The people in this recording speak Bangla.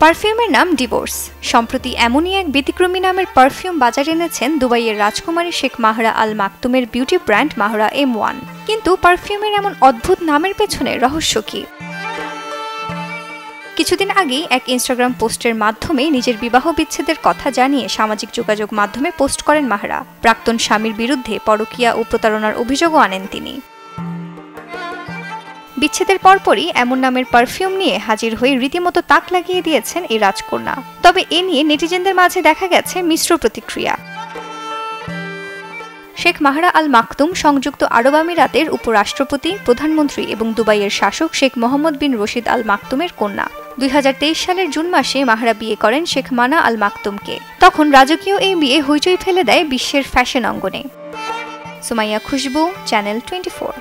পারফিউমের নাম ডিভোর্স। সম্প্রতি এমনই এক ব্যতিক্রমী নামের পারফিউম বাজারে এনেছেন দুবাইয়ের রাজকুমারী শেখ মাহরা আল মাকতুমের বিউটি ব্র্যান্ড মাহরা M1। কিন্তু পারফিউমের এমন অদ্ভুত নামের পেছনে রহস্য কি? কিছুদিন আগেই এক ইনস্টাগ্রাম পোস্টের মাধ্যমে নিজের বিবাহ বিচ্ছেদের কথা জানিয়ে সামাজিক যোগাযোগ মাধ্যমে পোস্ট করেন মাহরা। প্রাক্তন স্বামীর বিরুদ্ধে পরকীয়া ও প্রতারণার অভিযোগও আনেন তিনি। বিচ্ছেদের পরপরই এমন নামের পারফিউম নিয়ে হাজির হয়ে রীতিমতো তাক লাগিয়ে দিয়েছেন এই রাজকন্যা। তবে এ নিয়ে নেটিজেনদের মাঝে দেখা গেছে মিশ্র প্রতিক্রিয়া। শেখ মাহরা আল মাকতুম সংযুক্ত আরব আমিরাতের উপরাষ্ট্রপতি, প্রধানমন্ত্রী এবং দুবাইয়ের শাসক শেখ মোহাম্মদ বিন রশিদ আল মাকতুমের কন্যা। 2023 সালের জুন মাসে মাহরা বিয়ে করেন শেখ মানা আল মাকতুমকে। তখন রাজকীয় এই বিয়ে হইচই ফেলে দেয় বিশ্বের ফ্যাশন অঙ্গনে। সুমাইয়া খুশবু, চ্যানেল 24।